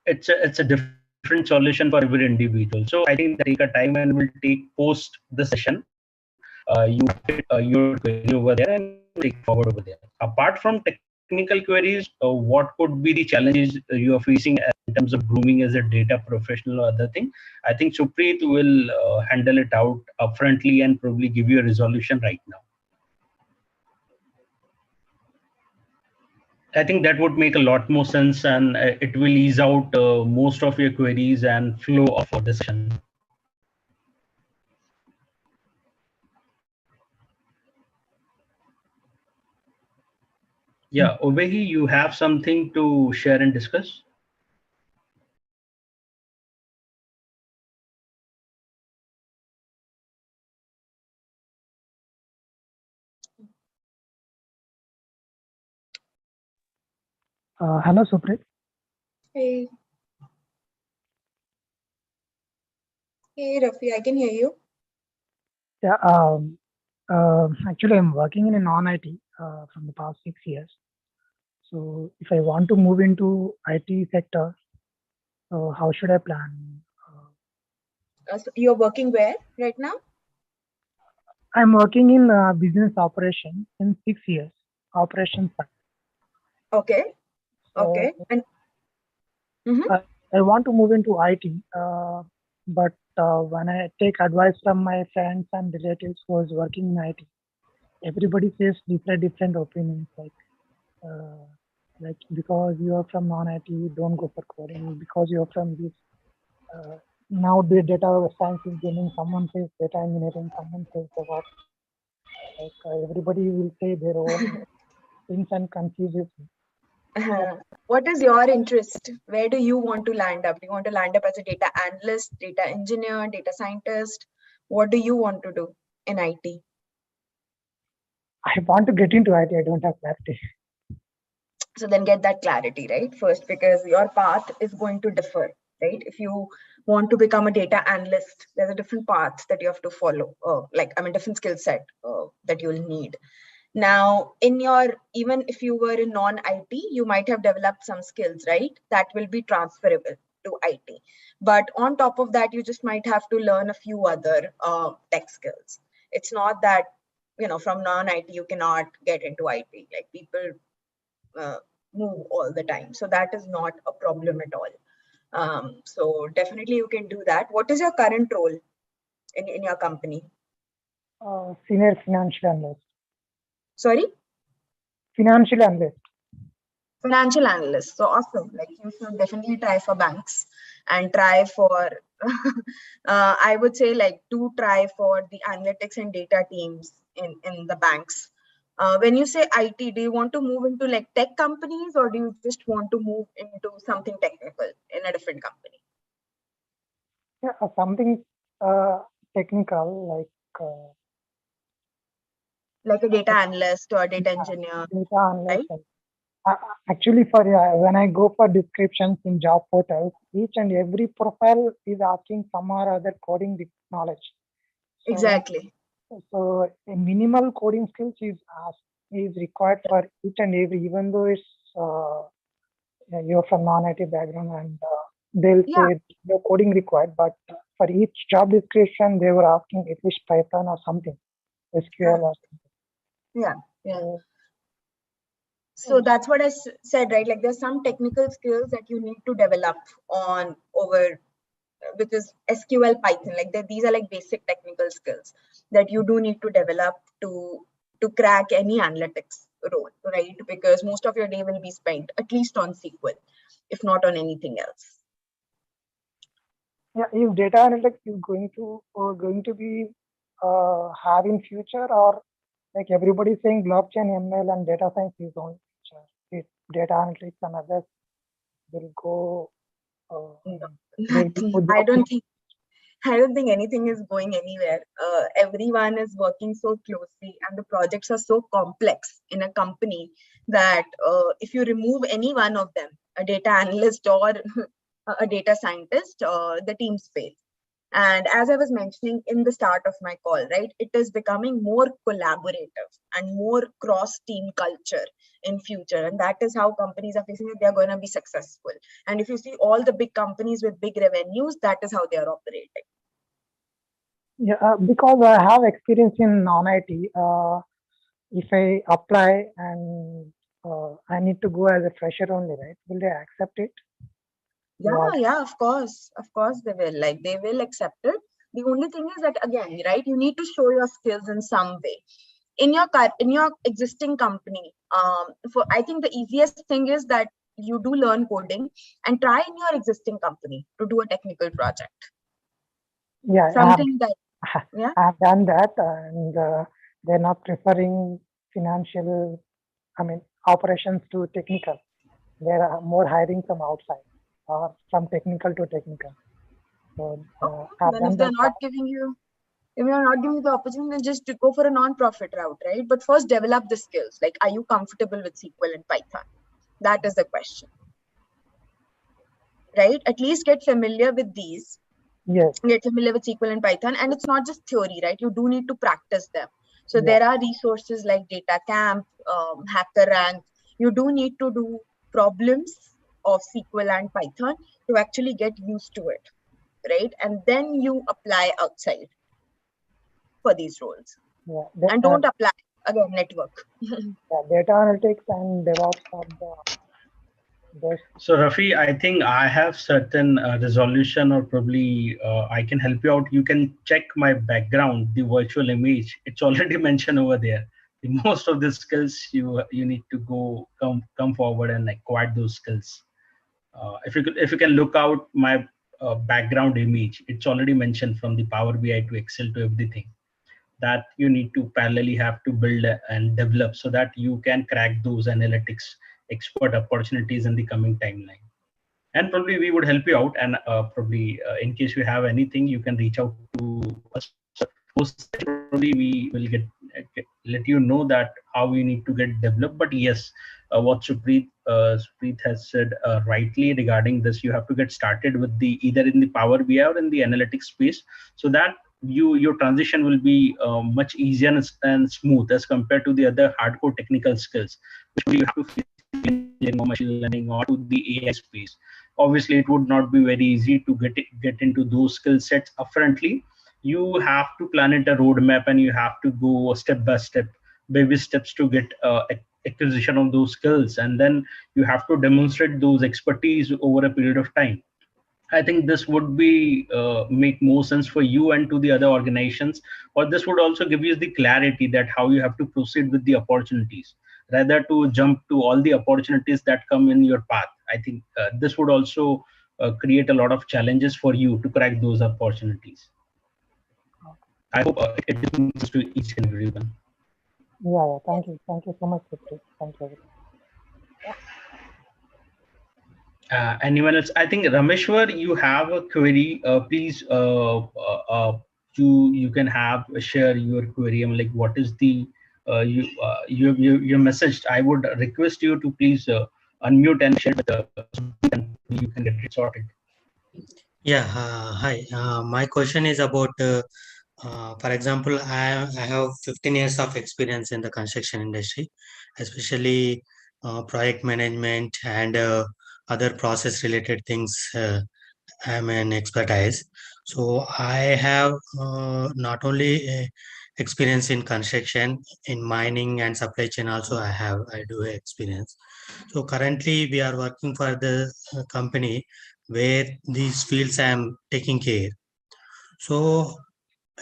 it's a different solution for every individual. So I think that take a time and will take post the session. You your query over there and take forward over there. Apart from technical queries, what could be the challenges you are facing in terms of grooming as a data professional or other thing? I think Supreet will handle it out upfrontly and probably give you a resolution right now. I think that would make a lot more sense, and it will ease out most of your queries and flow of the session. Yeah, Obehi, you have something to share and discuss? Hello, Supreet. Hey, hey, Rafi, I can hear you. Yeah, actually, I'm working in a non-IT from the past 6 years. So, if I want to move into IT sector, so how should I plan? So you're working where right now? I'm working in business operations in 6 years, operations. Okay, So, okay. And I want to move into IT, but when I take advice from my friends and relatives who is working in IT, everybody says different opinions. Like because you are from non-IT, don't go for coding. Because you are from this, now the data science is gaining. Someone says data engineering, someone says DevOps. Everybody will say their own things and confuses me. what is your interest? Where do you want to land up? Do you want to land up as a data analyst, data engineer, data scientist? What do you want to do in IT? I want to get into IT. I don't have clarity. So then get that clarity, right? First, because your path is going to differ, right? If you want to become a data analyst, there's a different path that you have to follow, different skill set that you'll need. Now, even if you were in non-IT, you might have developed some skills, right? That will be transferable to IT. But on top of that, you just might have to learn a few other tech skills. It's not that, from non-IT, you cannot get into IT. Like people move all the time. So that is not a problem at all. So definitely you can do that. What is your current role in your company? Senior financial analyst. Sorry? Financial analyst. Financial analyst. So awesome. Like you should definitely try for banks and try for, I would say to try for the analytics and data teams in the banks. When you say IT, do you want to move into tech companies, or do you just want to move into something technical in a different company? Yeah, something technical like a data analyst or a data engineer. Data analyst. Right? Actually, when I go for descriptions in job portals, each and every profile is asking some or other coding knowledge. So exactly. So a minimal coding skills is required for each and every, even though it's you're from non-IT background, and they'll say no coding required, but for each job description they were asking at least Python or something, SQL or something. Yeah. So that's what I said, right? Like there's some technical skills that you need to develop because SQL, Python, these are basic technical skills that you do need to develop to crack any analytics role, right? Because most of your day will be spent at least on SQL, if not on anything else. Yeah, is data analytics is going to be having future, or like everybody saying blockchain, ML, and data science is on future? If data analytics and others will go. Nothing. I don't think anything is going anywhere. Everyone is working so closely, and the projects are so complex in a company that if you remove any one of them, a data analyst or a data scientist, the teams fail. And as I was mentioning in the start of my call, right, it is becoming more collaborative and more cross-team culture in future. And that is how companies are facing it. They are going to be successful. And if you see all the big companies with big revenues, that is how they are operating. Yeah, because I have experience in non-IT. If I apply and I need to go as a fresher only, right? Will they accept it? Yeah, of course they will. Like, they will accept it. The only thing is that, again, right, you need to show your skills in some way in your existing company. I think the easiest thing is that you do learn coding and try in your existing company to do a technical project. Yeah, something I have done that, and they're not preferring financial, operations to technical. They're more hiring from outside or from technical to technical. So then if they're not giving you, if you're not giving you the opportunity, then just to go for a non-profit route, right? But first develop the skills. Like, are you comfortable with SQL and Python? That is the question, right? At least get familiar with these. Yes. Get familiar with SQL and Python. And it's not just theory, right? You do need to practice them. So there are resources like Data Camp, HackerRank. You do need to do problems of SQL and Python to actually get used to it, right? And then you apply outside for these roles. Yeah, and don't apply, again, network. Data analytics and DevOps are the best. So Rafi, I think I have certain resolution, or probably I can help you out. You can check my background, the virtual image. It's already mentioned over there. Most of the skills you need to come forward and acquire those skills. If you can look out my background image, it's already mentioned from the Power BI to Excel to everything that you need to parallelly have to build and develop so that you can crack those analytics expert opportunities in the coming timeline. And probably we would help you out, and probably in case you have anything, you can reach out to us. Probably we will let you know that how we need to get developed. But yes, what Supreet has said rightly regarding this, you have to get started with either in the Power BI or in the analytics space, so that your transition will be much easier and smooth as compared to the other hardcore technical skills, which you have to in machine learning or to the AI space. Obviously, it would not be very easy to get into those skill sets upfrontly. You have to plan it a roadmap, and you have to go step by step, baby steps to get acquisition of those skills, and then you have to demonstrate those expertise over a period of time. I think this would be make more sense for you and to the other organizations, or this would also give you the clarity that how you have to proceed with the opportunities rather to jump to all the opportunities that come in your path. I think this would also create a lot of challenges for you to crack those opportunities. I hope it is to each and everyone. Yeah, thank you so much, Supreet. Thank you. Anyone else? I think Rameshwar, you have a query. Please, you can have share your query. I'm like, what is the your message? I would request you to please unmute and share with you can get it sorted. Yeah, hi. My question is about, for example, I have 15 years of experience in the construction industry, especially project management and other process related things. I'm an expertise. So I have not only experience in construction, in mining and supply chain also I do experience. So currently we are working for the company where these fields I am taking care. So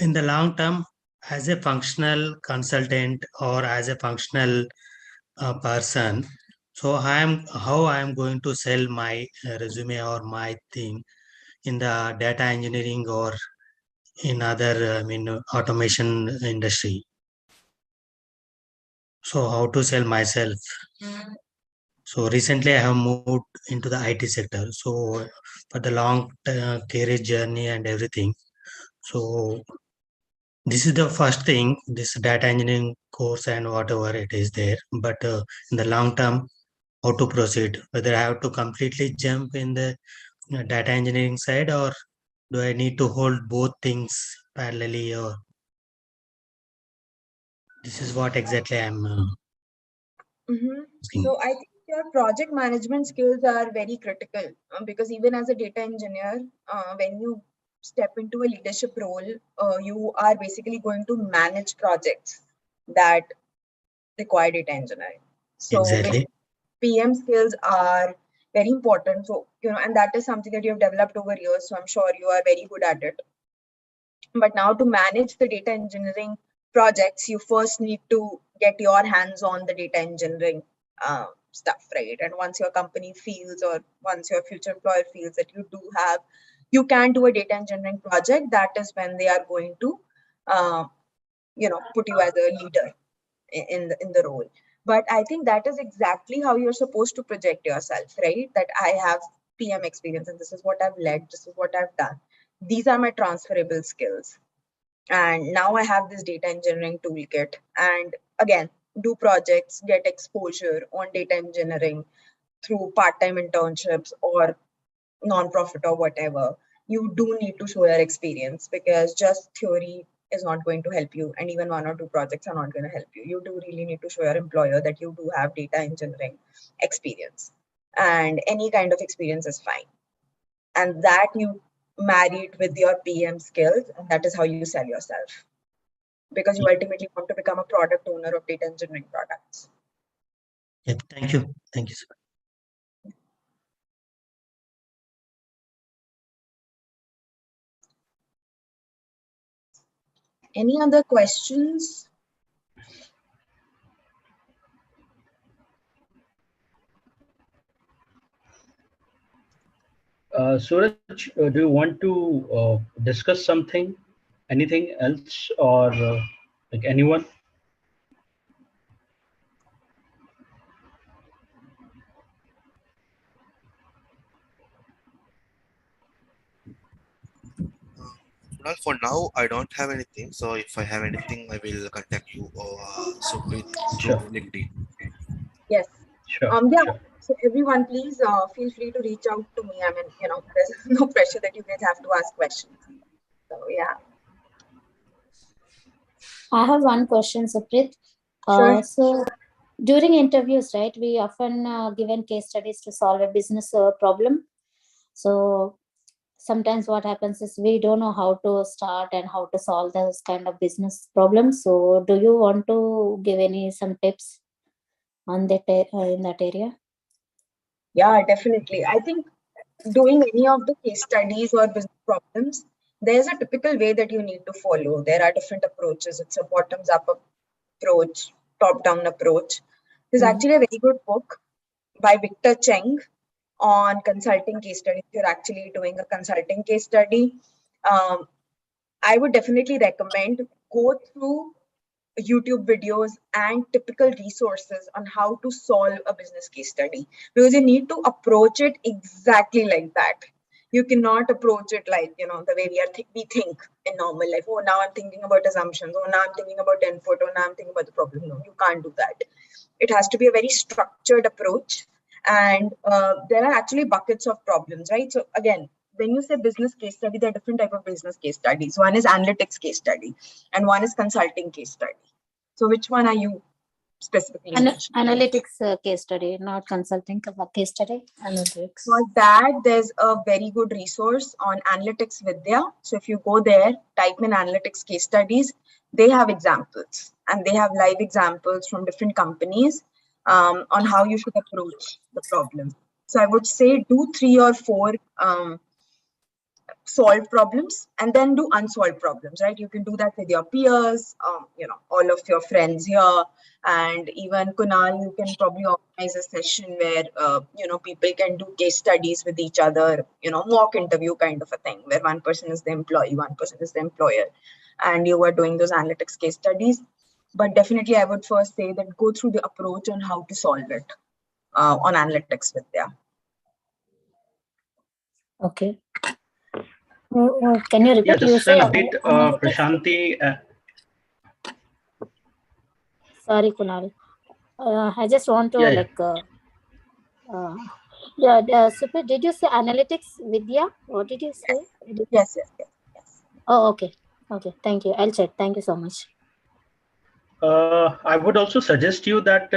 in the long term, as a functional consultant or as a functional person, so how I am going to sell my resume or my thing in the data engineering or in other automation industry. So how to sell myself? So recently I have moved into the IT sector. So for the long career journey and everything. So this is the first thing, this data engineering course and whatever it is there. But in the long term, how to proceed? Whether I have to completely jump in the data engineering side, or do I need to hold both things parallelly? Or this is what exactly I'm asking. So I think your project management skills are very critical because even as a data engineer, when you step into a leadership role, you are basically going to manage projects that require data engineering. So which Exactly. PM skills are very important. So, and that is something that you have developed over years. So I'm sure you are very good at it. But now to manage the data engineering projects, you first need to get your hands on the data engineering stuff, right? And once your company feels, or once your future employer feels that you can do a data engineering project, that is when they are going to, put you as a leader in the role. But I think that is exactly how you're supposed to project yourself, right? That I have PM experience and this is what I've led, this is what I've done. These are my transferable skills. And now I have this data engineering toolkit. And again, do projects, get exposure on data engineering through part-time internships or non-profit or whatever. You do need to show your experience because just theory is not going to help you, and even 1 or 2 projects are not going to help you. You do really need to show your employer that you do have data engineering experience, and any kind of experience is fine. And that you marry it with your PM skills, and that is how you sell yourself, because you ultimately want to become a product owner of data engineering products. Yep. Thank you. Thank you, sir. Any other questions? Suraj, do you want to discuss something, anything else, or like anyone? Well, for now, I don't have anything. So if I have anything, I will contact you or Supreet through Sure, LinkedIn. Yes. sure, Yeah. sure. So everyone, please feel free to reach out to me. I mean, there's no pressure that you guys have to ask questions. So yeah. I have one question, Supreet. Sure. So during interviews, right, we often given case studies to solve a business problem. So sometimes what happens is we don't know how to start and how to solve those kind of business problems. So do you want to give some tips on that in that area? Yeah, definitely. I think doing any of the case studies or business problems, there's a typical way that you need to follow. There are different approaches. It's a bottoms up approach, top down approach. There's actually a very good book by Victor Cheng on consulting case studies. If you're actually doing a consulting case study, I would definitely recommend go through YouTube videos and typical resources on how to solve a business case study, because you need to approach it exactly like that. You cannot approach it like, the way we think in normal life. Oh, now I'm thinking about assumptions. Oh, now I'm thinking about input. Oh, now I'm thinking about the problem. No, you can't do that. It has to be a very structured approach. And there are actually buckets of problems, right? So again, when you say business case study, there are different type of business case studies. One is analytics case study and one is consulting case study. So which one are you specifically mentioning? Analytics case study, not consulting case study. Analytics. For that, there's a very good resource on Analytics Vidya. So if you go there, type in analytics case studies, they have examples and they have live examples from different companies on how you should approach the problem. So I would say do 3 or 4 solve problems and then do unsolved problems, right? You can do that with your peers, all of your friends here. And even Kunal, you can probably organize a session where, people can do case studies with each other, mock interview kind of a thing, where one person is the employee, one person is the employer, and you are doing those analytics case studies. But definitely, I would first say that go through the approach on how to solve it. on analytics with them. Okay. Can you repeat? Yeah, You just say an update, analytics? Prashanti. Sorry, Kunal. I just want to Yeah. Supreet, did you say analytics, Vidya? What did you say? Yes. Oh, okay. Okay, thank you. I'll check. Thank you so much. I would also suggest you that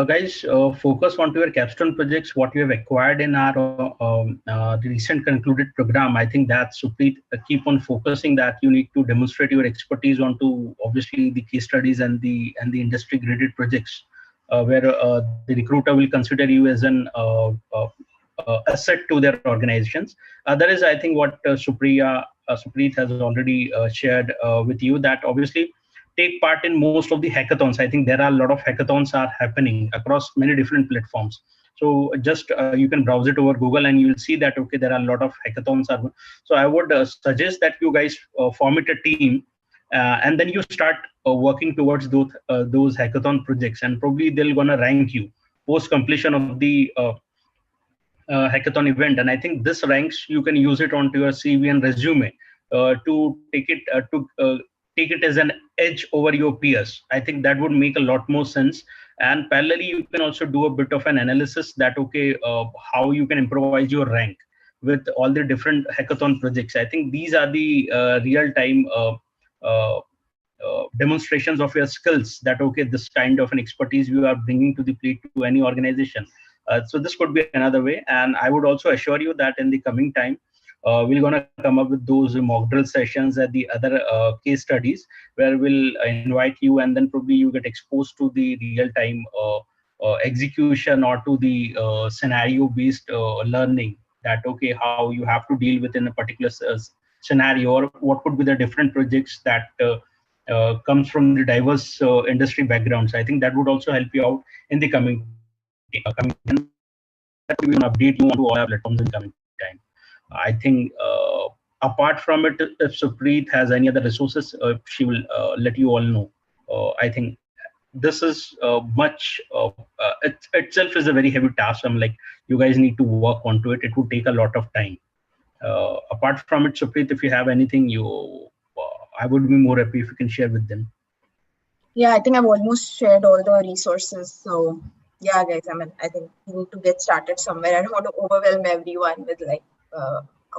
guys focus onto your capstone projects, what you have acquired in our the recent concluded program. I think that Supreet keep on focusing that you need to demonstrate your expertise onto obviously the case studies and the industry graded projects, where the recruiter will consider you as an asset to their organizations. That is, I think, what Supreet has already shared with you. That obviously take part in most of the hackathons. I think there are a lot of hackathons are happening across many different platforms. So just you can browse it over Google and you will see that okay, there are a lot of hackathons. So I would suggest that you guys form it a team, and then you start working towards those hackathon projects, and probably they're gonna rank you post completion of the hackathon event. And I think this ranks, you can use it onto your CV and resume to take it as an edge over your peers. I think that would make a lot more sense. And parallelly, you can also do a bit of an analysis that okay, how you can improvise your rank with all the different hackathon projects. I think these are the real time demonstrations of your skills, that okay, this kind of an expertise you are bringing to the plate to any organization. So this could be another way. And I would also assure you that in the coming time, we're going to come up with those mock drill sessions at the other case studies, where we'll invite you, and then probably you get exposed to the real time execution, or to the scenario based learning, that okay, how you have to deal within a particular scenario, or what could be the different projects that comes from the diverse industry backgrounds. I think that would also help you out in the coming that we will update you onto all our platforms in coming time. I think apart from it, if Supreet has any other resources, she will let you all know. I think this is it itself is a very heavy task. I'm like, you guys need to work onto it. It would take a lot of time. Apart from it, Supreet, if you have anything, I would be more happy if you can share with them. Yeah, I think I've almost shared all the resources. So yeah, guys, I think you need to get started somewhere. I don't want to overwhelm everyone with like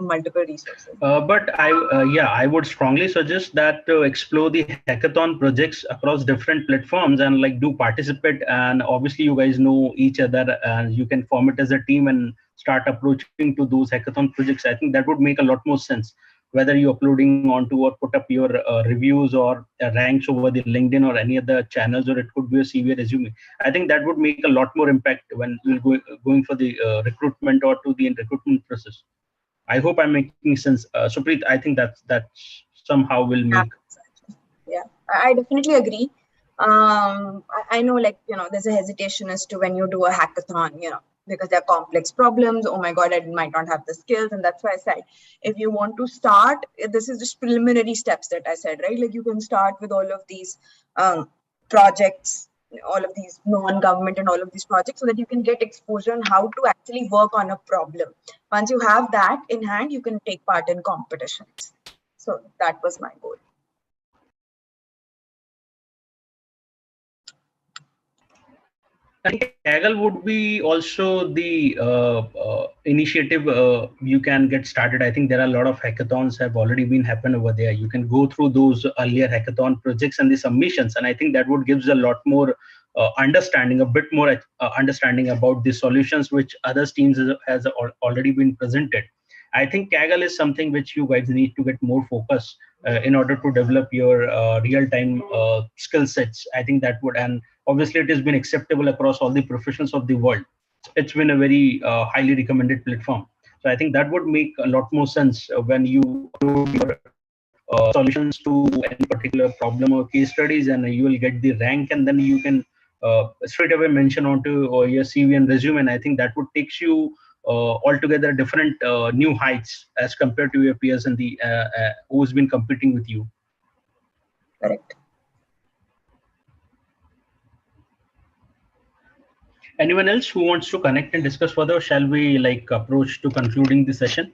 multiple resources. But I would strongly suggest that to explore the hackathon projects across different platforms, and like do participate. And obviously, you guys know each other, and you can form it as a team and start approaching to those hackathon projects. I think that would make a lot more sense. Whether you're uploading onto or put up your reviews or ranks over the LinkedIn or any other channels, or it could be a CV resume. I think that would make a lot more impact when you're going for the recruitment or to the recruitment process. I hope I'm making sense. Supreet, I think that somehow will make. Yeah, I definitely agree. I know, like, there's a hesitation as to when you do a hackathon, because they're complex problems. Oh my God, I might not have the skills. And that's why I said, if you want to start, this is just preliminary steps that I said, right? Like you can start with all of these projects, all of these non-government and all of these projects, so that you can get exposure on how to actually work on a problem. Once you have that in hand, you can take part in competitions. So that was my goal. I think Kaggle would be also the initiative you can get started. I think there are a lot of hackathons have already been happen over there. You can go through those earlier hackathon projects and the submissions, and I think that would gives a lot more understanding, a bit more understanding about the solutions which other teams has already been presented. I think Kaggle is something which you guys need to get more focus in order to develop your real-time skill sets. I think that would, and obviously it has been acceptable across all the professions of the world. It's been a very highly recommended platform. So I think that would make a lot more sense when you upload your solutions to any particular problem or case studies, and you will get the rank, and then you can straight away mention onto your CV and resume. And I think that would takes you altogether different new heights as compared to your peers and the who's been competing with you. Correct. Anyone else who wants to connect and discuss further? Shall we like approach to concluding the session?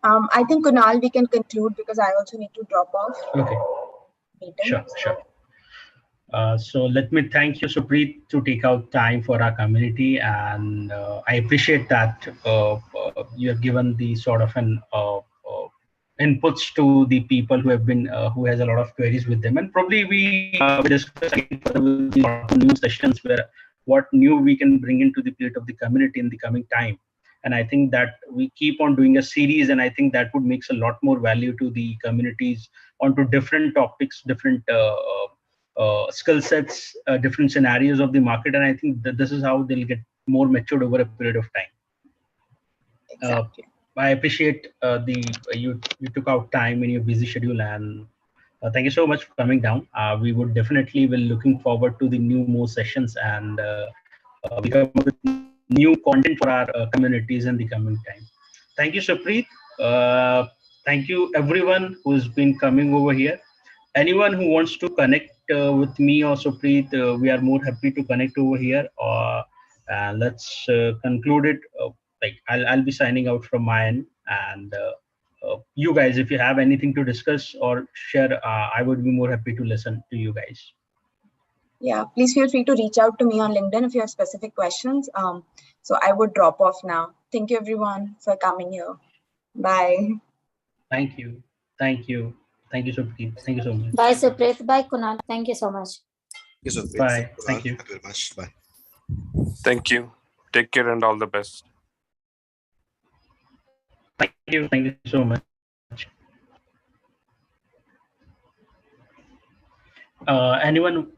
I think Kunal, we can conclude because I also need to drop off. Okay. Meeting, Sure, so. sure. So let me thank you, Supreet, to take out time for our community, and I appreciate that you have given the sort of an inputs to the people who have been who has a lot of queries with them, and probably we will discuss again further with the new sessions where what new we can bring into the plate of the community in the coming time. And I think that we keep on doing a series, and I think that would makes a lot more value to the communities onto different topics, different skill sets, different scenarios of the market, and I think that this is how they'll get more matured over a period of time. Exactly. I appreciate you took out time in your busy schedule, and thank you so much for coming down. We would definitely will looking forward to the more sessions, and we come up with new content for our communities in the coming time. Thank you, Supreet. Thank you everyone who's been coming over here. Anyone who wants to connect with me or Supreet, we are more happy to connect over here. Let's conclude it. Like I'll be signing out from my end, and you guys, if you have anything to discuss or share, I would be more happy to listen to you guys. Yeah, please feel free to reach out to me on LinkedIn if you have specific questions. So I would drop off now. Thank you everyone for coming here. Bye. Thank you. Thank you. Thank you, Supreet. Thank you so much. Bye, Supreet. Bye, Kunal. Thank you so much. Yes, Supreet. Bye. Thank you. Thank you very much. Bye. Thank you. Take care and all the best. Thank you. Thank you so much. Anyone